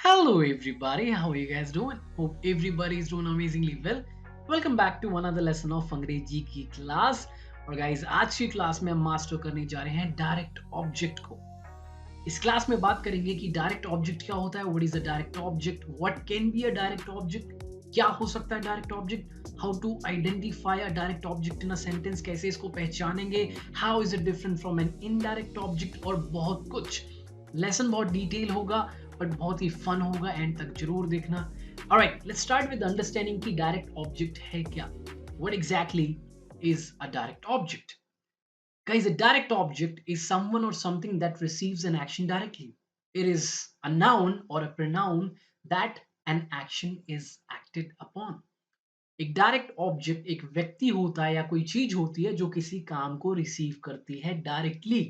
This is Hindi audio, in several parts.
Hello, everybody. How are you guys doing? Hope everybody is doing amazingly well. Welcome back to another lesson of अंग्रेजी की क्लास. और गाइस आज की क्लास में हम मास्टर करने जा रहे हैं डायरेक्ट ऑब्जेक्ट को. इस क्लास में बात करेंगे कि डायरेक्ट ऑब्जेक्ट क्या होता है, what is a direct object, what can be a direct object, क्या हो सकता है direct object, how to identify a direct object in a sentence, कैसे इसको पहचानेंगे, how is it different from an indirect object और बहुत कुछ. लेसन बहुत डिटेल होगा बट बहुत ही फन होगा, एंड तक जरूर देखना. Alright, let's start with understanding कि डायरेक्ट ऑब्जेक्ट है क्या. What exactly is a direct object? Guys, a direct object is someone or something that receives an action directly. It is a noun or a pronoun that an action is acted upon. एक डायरेक्ट ऑब्जेक्ट एक व्यक्ति होता है या कोई चीज होती है जो किसी काम को रिसीव करती है directly.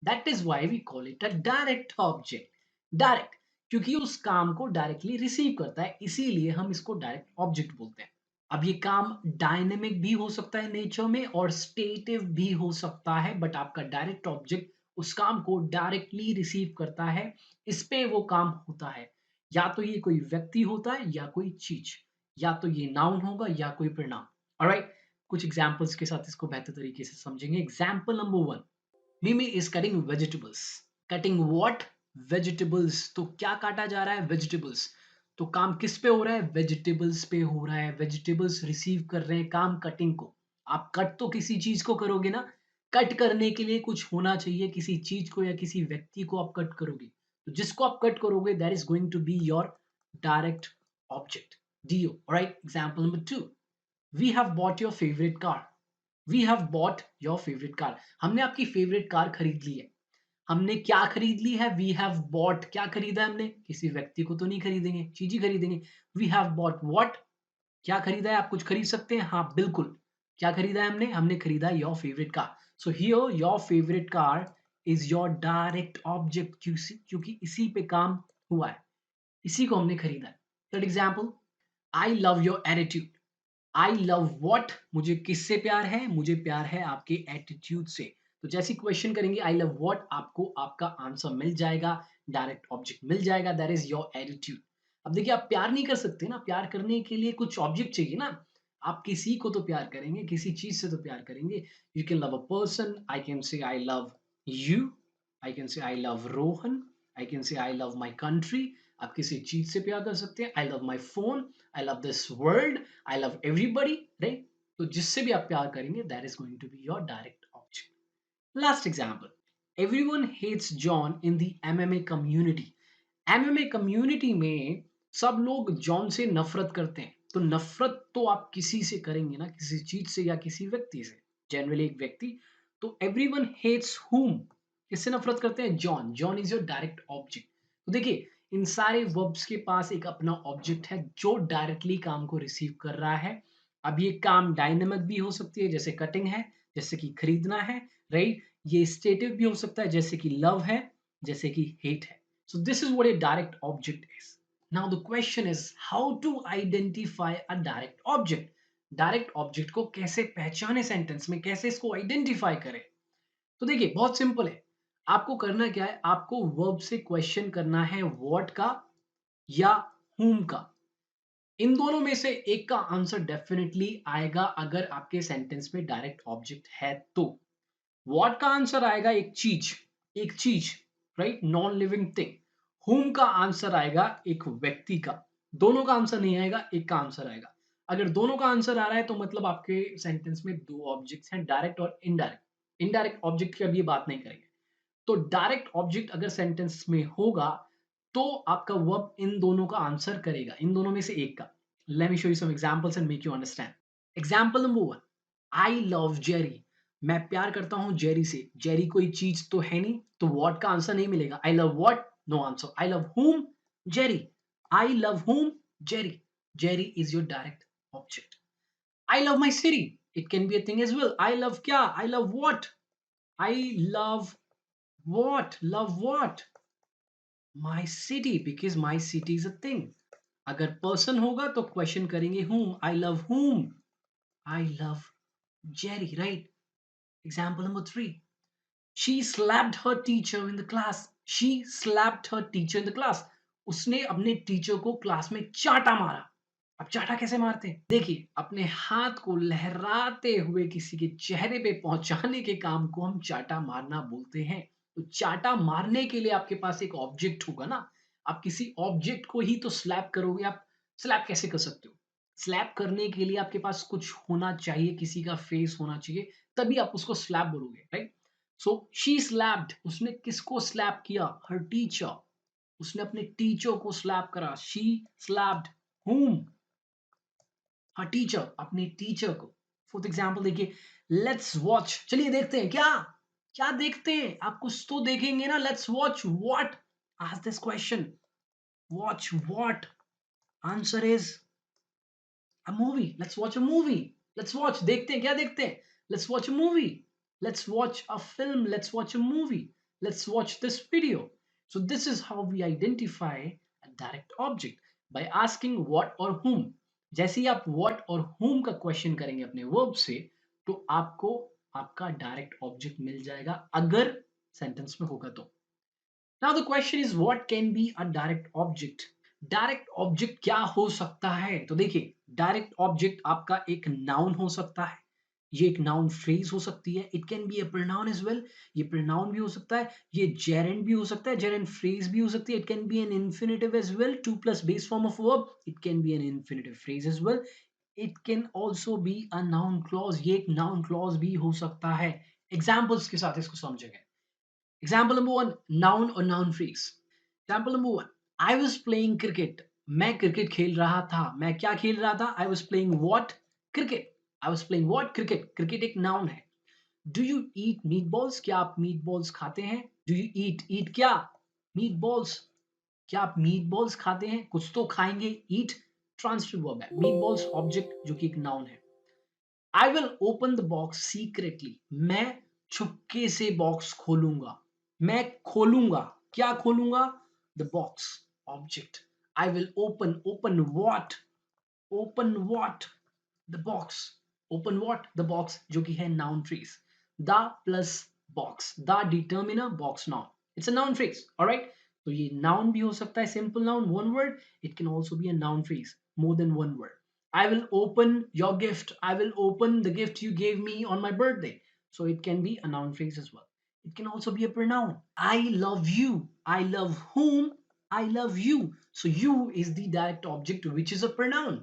That is why we call it a direct object. Direct क्योंकि उस काम को डायरेक्टली रिसीव करता है, इसीलिए हम इसको डायरेक्ट ऑब्जेक्ट बोलते हैं. अब ये काम डायनेमिक भी हो सकता है नेचर में और स्टेटिव भी हो सकता है, बट आपका डायरेक्ट ऑब्जेक्ट उस काम को डायरेक्टली रिसीव करता है. इस पे वो काम होता है. या तो ये कोई व्यक्ति होता है या कोई चीज, या तो ये नाउन होगा या कोई प्रोनाउन. ऑलराइट, कुछ एग्जांपल्स के साथ इसको बेहतर तरीके से समझेंगे. एग्जांपल नंबर 1, मिमी is cutting vegetables. Cutting what? Vegetables. तो क्या काटा जा रहा है? वेजिटेबल्स. तो काम किस पे हो रहा है? वेजिटेबल्स पे हो रहा है. वेजिटेबल्स रिसीव कर रहे हैं काम कटिंग को. आप कट तो किसी चीज को करोगे ना. कट करने के लिए कुछ होना चाहिए, किसी चीज को या किसी व्यक्ति को आप कट करोगे. तो जिसको आप कट करोगे that is going to be your direct object. D O. Alright, example number 2, we have bought your favourite car. We have bought your favourite car. हमने आपकी फेवरेट कार खरीद ली है. हमने क्या खरीद ली है? We have bought. क्या खरीदा है हमने? किसी व्यक्ति को तो नहीं खरीदेंगे, चीज ही खरीदेंगे. We have bought what? क्या खरीदा है? आप कुछ खरीद सकते हैं, हाँ बिल्कुल. क्या खरीदा है हमने? हमने खरीदा है your favourite car. So here your favourite car is your direct object, क्योंकि इसी पे काम हुआ है, इसी को हमने खरीदा है. Third example, I love your attitude. I love what? मुझे किससे प्यार है? मुझे प्यार है आपके एटीट्यूड से. तो जैसे क्वेश्चन करेंगे आई लव व्हाट, आपको आपका आंसर मिल जाएगा, डायरेक्ट ऑब्जेक्ट मिल जाएगा, दैट इज योर एटीट्यूड. अब देखिए, आप प्यार नहीं कर सकते ना. प्यार करने के लिए कुछ ऑब्जेक्ट चाहिए ना. आप किसी को तो प्यार करेंगे, किसी चीज से तो प्यार करेंगे. You can love a person. I can say I love you. I can say I love Rohan. I can say I love my country. आप किसी चीज से प्यार कर सकते हैं. I love my phone. I love this world. I love everybody. Right? तो जिससे भी आप प्यार करेंगे that is going to be your direct object. Last example, everyone hates John in the MMA community. MMA community में सब लोग जॉन से नफरत करते हैं. तो नफरत तो आप किसी से करेंगे ना, किसी चीज से या किसी व्यक्ति से, जनरली एक व्यक्ति. तो एवरीवन हेट्स हुम. किससे नफरत करते हैं? John. John is your direct object. तो देखिए, इन सारे वर्ब्स के पास एक अपना ऑब्जेक्ट है जो डायरेक्टली काम को रिसीव कर रहा है. अब ये काम डायनेमिक भी हो सकती है, जैसे कटिंग है, जैसे कि खरीदना है. राइट? ये स्टेटिव भी हो सकता है, जैसे कि लव है, जैसे कि हेट है. So this is what a direct object is. Now the question is how to identify a direct object. Direct object को कैसे पहचाने, सेंटेंस में कैसे इसको आइडेंटिफाई करें. तो देखिए, बहुत सिंपल है. आपको करना क्या है? आपको वर्ब से क्वेश्चन करना है, व्हाट का या whom का. इन दोनों में से एक का आंसर डेफिनेटली आएगा अगर आपके सेंटेंस में डायरेक्ट ऑब्जेक्ट है तो. व्हाट का आंसर आएगा एक चीज, एक चीज. राइट? Non living thing. हुम का आंसर आएगा एक व्यक्ति का. दोनों का आंसर नहीं आएगा, एक का आंसर आएगा. अगर दोनों का आंसर आ रहा है तो मतलब आपके सेंटेंस में दो ऑब्जेक्ट्स हैं, डायरेक्ट और इनडायरेक्ट. इनडायरेक्ट ऑब्जेक्ट की अभी बात नहीं करेंगे. तो डायरेक्ट ऑब्जेक्ट अगर सेंटेंस में होगा तो आपका वर्ब इन दोनों का आंसर करेगा, इन दोनों में से एक का. Let me show you some examples and make you understand. Example number 1, I love Jerry. मैं प्यार करता हूं जेरी से. जेरी कोई चीज तो है नहीं, तो व्हाट का आंसर नहीं मिलेगा. I love what, no answer. I love whom? Jerry. I love whom? Jerry. Jerry is your direct object. I love my city. It can be a thing as well. I love क्या? I love what? I love what? Love what? My city, because my city is a thing. अगर person होगा तो question करेंगे whom. I love whom? I love Jerry, right? Example number 3. She slapped her teacher in the class. She slapped her teacher in the class. उसने अपने टीचर को क्लास में चाटा मारा। अब चाटा कैसे मारते हैं? देखिए, अपने हाथ को लहराते हुए किसी के चेहरे पे पहुँचाने के काम को हम चाटा मारना बोलते हैं। तो चाटा मारने के लिए आपके पास एक ऑब्जेक्ट होगा ना, आप किसी ऑब्जेक्ट को ही तो स्लैप करोगे, आप स्लैप कैसे कर सकते हो? स्लैप करने के लिए आपके पास कुछ होना चाहिए, किसी का फेस होना चाहिए, तभी आप उसको स्लैप बोलोगे, राइट? सो शी स्लैप्ड, उसने किसको स्लैप किया? हर टीचर, उसने अपने टीचर को स्लैप करा। She slapped whom? हाँ, टीचर, अपने टीचर को। फोर्थ एग्जाम्पल देखिए, लेट्स वॉच, चलिए देखते हैं। क्या क्या देखते हैं? आप कुछ तो देखेंगे ना। Let's watch what? Ask this question, watch what? Answer is a movie. Let's watch a movie. Let's watch, देखते हैं, क्या देखते हैं? Let's watch a movie. Let's watch a film. Let's watch a movie. Let's watch this video. So this is how we identify a direct object, by asking what or whom. जैसे ही आप what और whom का क्वेश्चन करेंगे अपने वर्ब से, तो आपको आपका डायरेक्ट ऑब्जेक्ट मिल जाएगा, अगर सेंटेंस में होगा तो। Now the question is, what can be a direct object? Direct object क्या हो सकता है? तो देखिए, डायरेक्ट ऑब्जेक्ट आपका एक नाउन हो सकता है, ये एक नाउन फ्रेज हो सकती है। It can be a pronoun as well, ये प्रोनाउन भी हो सकता है, ये जेरेंड भी हो सकता है, जेरेंड फ्रेज भी हो सकती है। It can be an infinitive as well, to plus base form of verb, it can be an infinitive phrase as well. It can also be a noun clause, ये एक नाउन क्लॉज भी हो सकता है। एग्जाम्पल्स के साथ इसको समझेंगे। Example number one, noun or noun phrase. Example number one, I was playing cricket. मैं क्रिकेट खेल रहा था। मैं क्या खेल रहा था? I was playing what? Cricket. I was playing what? Cricket. Cricket एक noun है। Do you eat meatballs? क्या आप meatballs खाते हैं? Do you eat? Eat क्या? Meatballs. क्या आप meatballs खाते हैं? कुछ तो खाएंगे। Eat transitive verb है। Meatballs object जो कि एक noun है। I will open the box secretly. मैं छुपके से बॉक्स खोलूंगा। मैं खोलूंगा। क्या खोलूंगा? The box object. I will open what? Open what? The box. Open what? The box जो कि है noun phrase. The plus box. The determiner, box noun. It's a noun phrase. Alright? तो ये noun भी हो सकता है, simple noun, one word. It can also be a noun phrase, more than one word. I will open your gift. I will open the gift you gave me on my birthday. So it can be a noun phrase as well. It can also be a pronoun. I love you. I love whom? I love you. So you is the direct object, which is a pronoun,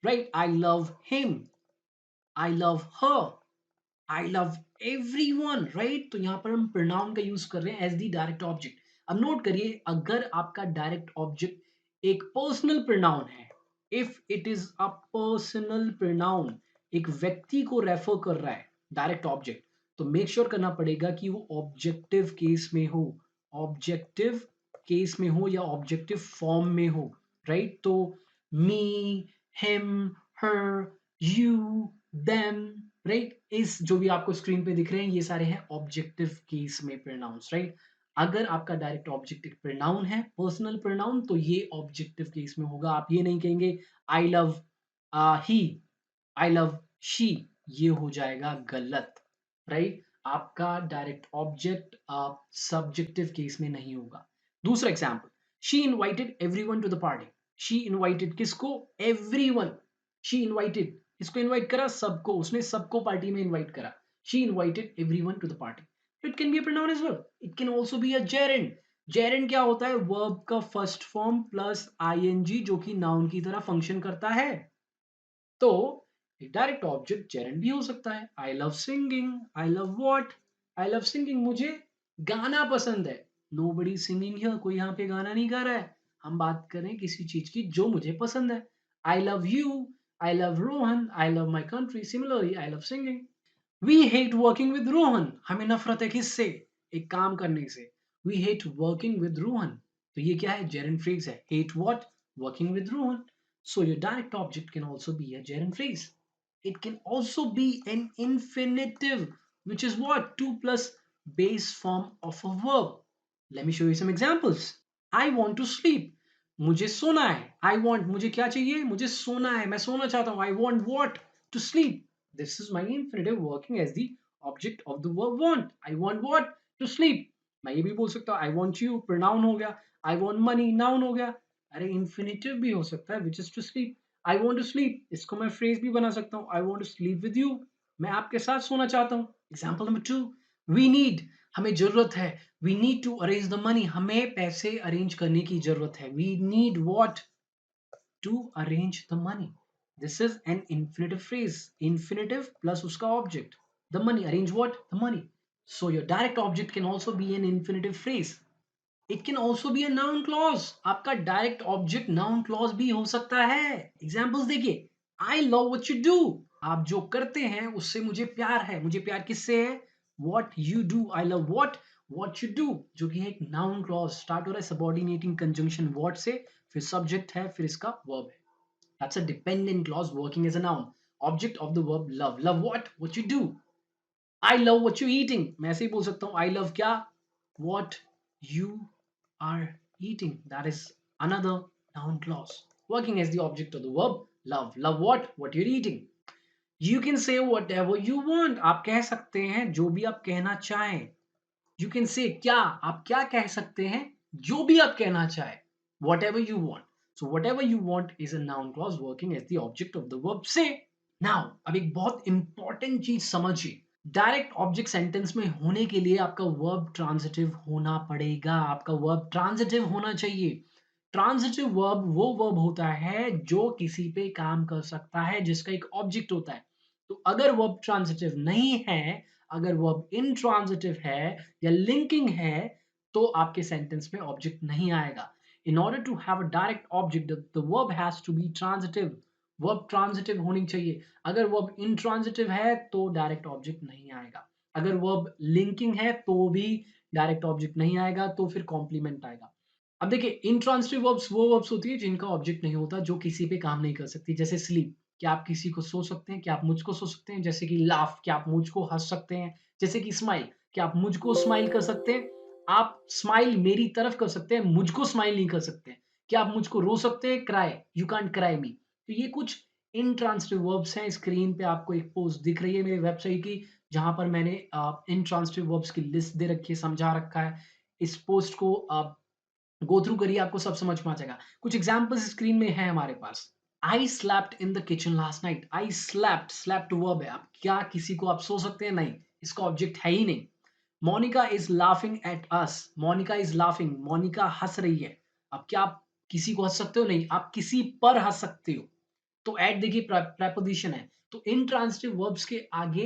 right? I love him. I love her. I love everyone, right? तो यहाँ पर हम pronoun का यूज कर रहे हैं as the direct object. अब नोट करिए, अगर आपका direct object एक personal pronoun है, if it is a personal pronoun, एक व्यक्ति को रेफर कर रहा है डायरेक्ट ऑब्जेक्ट, तो मेक श्योर करना पड़ेगा कि वो ऑब्जेक्टिव केस में हो, ऑब्जेक्टिव केस में हो या ऑब्जेक्टिव फॉर्म में हो, राइट? तो me, him, her, you, them, right? इस जो भी आपको स्क्रीन पे दिख रहे हैं, ये सारे हैं ऑब्जेक्टिव केस में प्रोनाउंस, राइट? अगर आपका डायरेक्ट ऑब्जेक्ट एक प्रोनाउन है, पर्सनल प्रोनाउन, तो ये ऑब्जेक्टिव केस में होगा। आप ये नहीं कहेंगे I love he, I love she, ये हो जाएगा गलत, राइट? आपका डायरेक्ट ऑब्जेक्ट सब्जेक्टिव केस में नहीं होगा। दूसरा example, she invited everyone to the party. She invited किसको? एवरीवन। शी इनवाइटेड, किसको इनवाइट करा? सबको, उसने सबको पार्टी में इनवाइट करा। She invited everyone to the party. It can be a pronoun as well, it can also be a gerund. Gerund क्या होता है? वर्ब का फर्स्ट फॉर्म प्लस आईएनजी जो कि नाउन की तरह फंक्शन करता है। तो एक डायरेक्ट ऑब्जेक्ट जेरेंड भी हो सकता है। I love singing. I love what? I love singing, मुझे गाना पसंद है। नोबडी सिंगिंग हियर, कोई यहाँ पे गाना नहीं गा रहा है। हम बात करें किसी चीज की जो मुझे पसंद है। I love you, I love Rohan, I love my country, similarly I love singing. We hate working with Rohan, हमें नफरत है किससे? एक काम करने से। We hate working with Rohan, तो ये क्या है? जेरेंड फ्रेज है। Hate what? Working with Rohan. So your direct object can also be a gerund phrase. It can also be an infinitive, which is what? To plus base form of a verb. Let me show you some examples. I want to sleep. मुझे सोना है। I want, मुझे क्या चाहिए? मुझे सोना है, मैं सोना चाहता हूँ। I want what? To sleep. This is my infinitive working as the object of the verb want. I want what? To sleep. मैं ये भी बोल सकता हूँ I want you, pronoun हो गया। I want money, noun हो गया। अरे इन्फिनेटिव भी हो सकता है, which is to sleep. I want to sleep, इसको मैं फ्रेज भी बना सकता हूँ, I want to sleep with you, मैं आपके साथ सोना चाहता हूँ। Example number two, we need, हमें जरूरत है, we need to arrange the money, हमें पैसे अरेंज करने की जरूरत है, we need what, to arrange the money. This is an infinitive phrase, infinitive plus उसका object, the money, arrange what, the money. So your direct object can also be an infinitive phrase. It can also be a noun clause, आपका डायरेक्ट ऑब्जेक्ट नाउन क्लॉज भी हो सकता है। एग्जाम्पल्स देखिए, I love what you do, आप जो करते हैं उससे मुझे प्यार है, मुझे प्यार किससे है, what you do, I love what you do, जो कि है एक नाउन क्लॉज, स्टार्ट हो रहा है सबऑर्डिनेटिंग कंजंक्शन व्हाट से, फिर सब्जेक्ट है, फिर इसका वर्ब है। That's a dependent clause working as a noun, object of the verb love, love what you do. I love what you eating, मैं ऐसे ही बोल सकता हूँ, आई लव क्या, what you are eating. That is another noun clause working as the object of the verb love. Love what? What you're eating. You can say whatever you want. आप कह सकते हैं जो भी आप कहना चाहें. You can say क्या, आप क्या कह सकते हैं जो भी आप कहना चाहें. Whatever you want. So whatever you want is a noun clause working as the object of the verb say. Now अब एक बहुत इंपॉर्टेंट चीज समझिए. डायरेक्ट ऑब्जेक्ट सेंटेंस में होने के लिए आपका वर्ब ट्रांजिटिव होना पड़ेगा, आपका वर्ब ट्रांजिटिव होना चाहिए। ट्रांजिटिव वर्ब वो वर्ब होता है जो किसी पे काम कर सकता है, जिसका एक ऑब्जेक्ट होता है। तो अगर वर्ब ट्रांजिटिव नहीं है, अगर वर्ब इंट्रांजिटिव है या लिंकिंग है, तो आपके सेंटेंस में ऑब्जेक्ट नहीं आएगा। In order to have a direct object the verb has to be transitive, verb transitive होनी चाहिए। अगर वर्ब इंट्रांजिटिव है तो डायरेक्ट ऑब्जेक्ट नहीं आएगा। अगर वर्ब लिंकिंग है तो भी डायरेक्ट ऑब्जेक्ट नहीं आएगा, तो फिर कॉम्प्लीमेंट आएगा। अब देखिए, इंट्रांजिटिव वर्ब्स वो वर्ब्स होती है जिनका ऑब्जेक्ट नहीं होता, जो किसी पे काम नहीं कर सकती। जैसे स्लीप, क्या आप किसी को सो सकते हैं, क्या आप मुझको सो सकते हैं। जैसे कि लाफ, क्या आप मुझको हंस सकते हैं। जैसे कि स्माइल, क्या आप मुझको स्माइल कर सकते हैं। आप स्माइल मेरी तरफ कर सकते हैं, मुझको स्माइल नहीं कर सकते। क्या आप मुझको रो सकते हैं, क्राई, यू कांट क्राई मी। तो ये कुछ इंट्रांजिटिव वर्ब्स हैं। स्क्रीन पे आपको एक पोस्ट दिख रही है मेरी वेबसाइट की, जहां पर मैंने इंट्रांजिटिव वर्ब्स की लिस्ट दे रखी है, समझा रखा है। इस पोस्ट को आप गो थ्रू करिए, आपको सब समझ में आ जाएगा। कुछ एग्जांपल्स स्क्रीन में है हमारे पास। I slapped in the kitchen last night, I slapped, slapped verb है। आप क्या किसी को आप सो सकते हैं, नहीं, इसका ऑब्जेक्ट है ही नहीं। Monica is laughing at us, Monica is laughing, Monica हंस रही है। अब क्या आप किसी को हंस सकते हो, नहीं, आप किसी पर हंस सकते हो। तो एट देखिए प्रेपोजिशन है, तो इंट्रांजिटिव वर्ब्स के आगे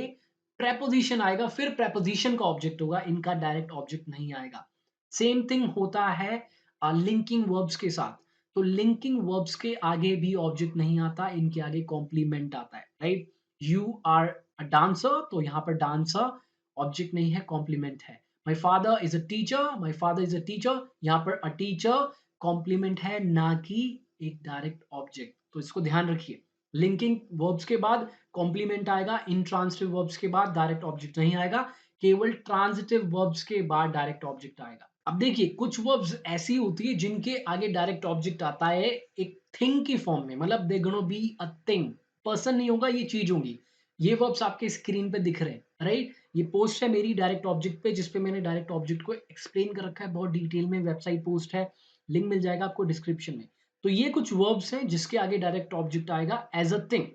प्रेपोजिशन आएगा, फिर प्रेपोजिशन का ऑब्जेक्ट होगा, इनका डायरेक्ट ऑब्जेक्ट नहीं आएगा। सेम थिंग होता है लिंकिंग वर्ब्स के साथ। तो लिंकिंग वर्ब्स के आगे भी ऑब्जेक्ट नहीं आता, इनके आगे कॉम्प्लीमेंट आता है, right. You are a dancer, तो यहाँ पर डांसर ऑब्जेक्ट नहीं है, कॉम्प्लीमेंट है। My father is a teacher, my father is a teacher, यहाँ पर अ टीचर कॉम्प्लीमेंट है, ना कि एक डायरेक्ट ऑब्जेक्ट। तो इसको ध्यान रखिए, लिंकिंग वर्ब्स के बाद कॉम्प्लीमेंट आएगा, इंट्रांजिटिव वर्ब्स के बाद डायरेक्ट ऑब्जेक्ट नहीं आएगा, केवल ट्रांजिटिव वर्ब्स के बाद डायरेक्ट ऑब्जेक्ट आएगा। अब देखिए, कुछ वर्ब्स ऐसी होती है जिनके आगे डायरेक्ट ऑब्जेक्ट आता है एक थिंग की फॉर्म में, मतलब they gonna be a thing, person नहीं होगा, ये चीज होगी। ये वर्ब्स आपके स्क्रीन पे दिख रहे हैं, राइट। ये पोस्ट है मेरी डायरेक्ट ऑब्जेक्ट पे, जिसपे मैंने डायरेक्ट ऑब्जेक्ट को एक्सप्लेन कर रखा है बहुत डिटेल में, वेबसाइट पोस्ट है, लिंक मिल जाएगा आपको डिस्क्रिप्शन में। तो ये कुछ वर्ब्स हैं जिसके आगे डायरेक्ट ऑब्जेक्ट आएगा एज अ थिंग।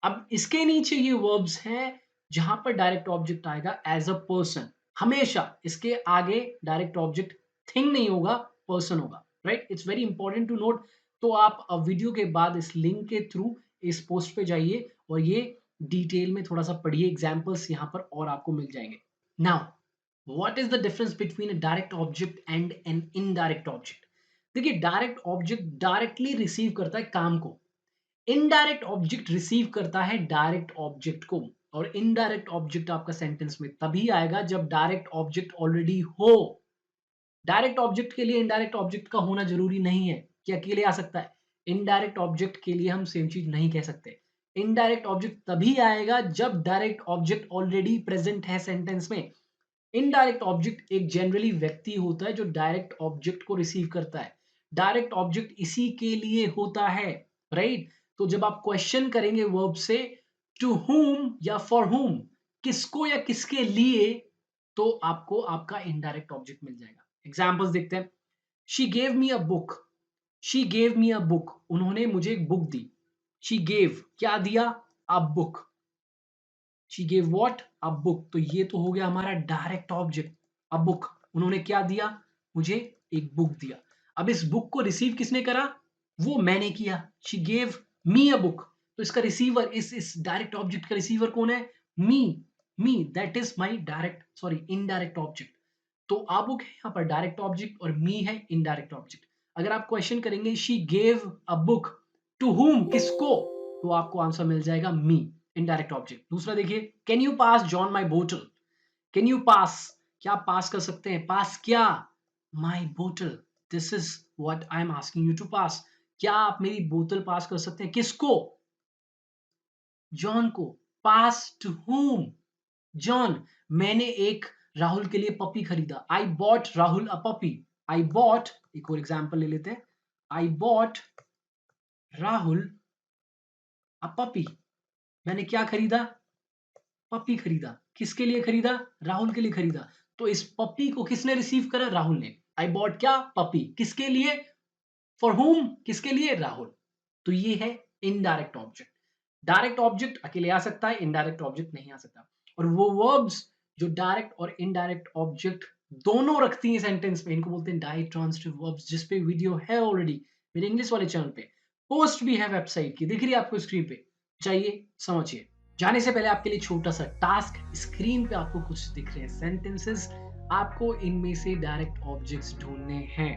अब इसके नीचे ये वर्ब्स हैं जहां पर डायरेक्ट ऑब्जेक्ट आएगा एज अ पर्सन। हमेशा इसके आगे डायरेक्ट ऑब्जेक्ट थिंग नहीं होगा, पर्सन होगा, right. It's very important to note. तो आप वीडियो के बाद इस लिंक के थ्रू इस पोस्ट पे जाइए और ये डिटेल में थोड़ा सा पढ़िए, एग्जाम्पल्स यहाँ पर और आपको मिल जाएंगे। Now what is the difference between a direct object and N indirect object. देखिए, डायरेक्ट ऑब्जेक्ट डायरेक्टली रिसीव करता है काम को, इनडायरेक्ट ऑब्जेक्ट रिसीव करता है डायरेक्ट ऑब्जेक्ट को। और इनडायरेक्ट ऑब्जेक्ट आपका सेंटेंस में तभी आएगा जब डायरेक्ट ऑब्जेक्ट ऑलरेडी हो। डायरेक्ट ऑब्जेक्ट के लिए इनडायरेक्ट ऑब्जेक्ट का होना जरूरी नहीं है कि अकेले आ सकता है। इनडायरेक्ट ऑब्जेक्ट के लिए हम सेम चीज नहीं कह सकते। इनडायरेक्ट ऑब्जेक्ट तभी आएगा जब डायरेक्ट ऑब्जेक्ट ऑलरेडी प्रेजेंट है सेंटेंस में। इनडायरेक्ट ऑब्जेक्ट एक जनरली व्यक्ति होता है जो डायरेक्ट ऑब्जेक्ट को रिसीव करता है। डायरेक्ट ऑब्जेक्ट इसी के लिए होता है, राइट। तो जब आप क्वेश्चन करेंगे वर्ब से, टू हुम या फॉर हुम, किसको या किसके लिए, तो आपको आपका इनडायरेक्ट ऑब्जेक्ट मिल जाएगा। एग्जाम्पल्स देखते हैं। She gave me a book, she gave me a book, उन्होंने मुझे एक बुक दी। शी गेव क्या दिया? A book. She gave what? A book. तो ये तो हो गया हमारा डायरेक्ट ऑब्जेक्ट, अ बुक। उन्होंने क्या दिया? मुझे एक बुक दिया। अब इस बुक को रिसीव किसने करा? वो मैंने किया। She gave me a book. तो इसका रिसीवर, इस डायरेक्ट ऑब्जेक्ट का रिसीवर कौन है? Me. Me, that is my direct, sorry, indirect object. तो आ बुक है यहाँ पर डायरेक्ट ऑब्जेक्ट और मी है इनडायरेक्ट ऑब्जेक्ट। अगर आप क्वेश्चन करेंगे she gave a book to whom, किसको, तो आपको आंसर मिल जाएगा मी, इनडायरेक्ट ऑब्जेक्ट। दूसरा देखिए, can you pass John my bottle? Can you pass, क्या पास कर सकते हैं? पास क्या? My bottle. This is what I am asking you to pass. क्या आप मेरी बोतल पास कर सकते हैं? किसको? जॉन को। पास टू हुम? जॉन। मैंने एक राहुल के लिए पपी खरीदा। I bought Rahul a puppy. I bought, एक और एग्जाम्पल ले लेते हैं। I bought Rahul a puppy. मैंने क्या खरीदा? पपी खरीदा। किसके लिए खरीदा? राहुल के लिए खरीदा। तो इस पपी को किसने रिसीव करा? राहुल ने। आई बॉट क्या? पपी। किसके लिए? फॉर हुम, किसके लिए? राहुल। तो ये है इनडायरेक्ट ऑब्जेक्ट। डायरेक्ट ऑब्जेक्ट अकेले आ सकता है, इनडायरेक्ट ऑब्जेक्ट नहीं आ सकता। और वो वर्ब्स जो डायरेक्ट और इनडायरेक्ट ऑब्जेक्ट दोनों रखती हैं सेंटेंस में, इनको बोलते हैं डायट्रांजिटिव वर्ब्स, जिस पे वीडियो है ऑलरेडी मेरे इंग्लिश वाले चैनल पे। पोस्ट भी है वेबसाइट की, दिख रही है आपको स्क्रीन पे, चाहिए समझिए। जाने से पहले आपके लिए छोटा सा टास्क, स्क्रीन पे आपको कुछ दिख रहे हैं सेंटेंसेस, आपको इनमें से डायरेक्ट ऑब्जेक्ट्स ढूंढने हैं।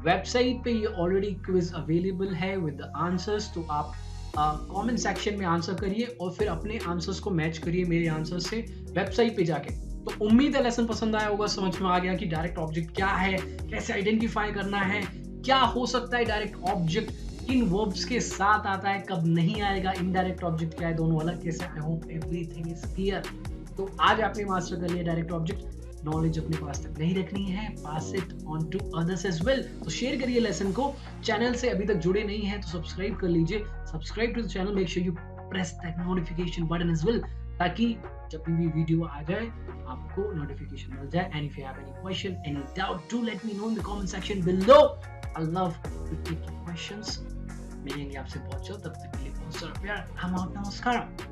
वेबसाइट पे ये ऑलरेडी क्विज अवेलेबल है विद द आंसर्स, तो आप कमेंट सेक्शन में आंसर करिए और फिर अपने आंसर्स को मैच करिए मेरे आंसर से वेबसाइट पे जाके। तो उम्मीद है लेसन पसंद आया होगा, समझ में आ गया कि डायरेक्ट ऑब्जेक्ट क्या है, कैसे आइडेंटिफाई करना है, क्या हो सकता है डायरेक्ट ऑब्जेक्ट, किन वर्ब्स के साथ आता है, कब नहीं आएगा, इनडायरेक्ट ऑब्जेक्ट क्या है, दोनों अलग कैसे। I hope everything is clear. तो आज आपने मास्टर कर लिया डायरेक्ट ऑब्जेक्ट। नॉलेज अपने पास तक नहीं रखनी है, pass it on to others as well. तो शेयर करिए लेसन को। चैनल से अभी तक जुड़े नहीं हैं तो सब्सक्राइब कर लीजिए। Subscribe to the channel, make sure you press that notification button as well, ताकि जब भी वीडियो आ जाए आपको नोटिफिकेशन मिल जाए। And if you have any question, any doubt, do let me know in the comment section below. I love to take your questions. मिलेंगे आपसे बहुत जल्द, तब तक के लिए बहुत सारा प्यार। हम आउट, नमस्कार।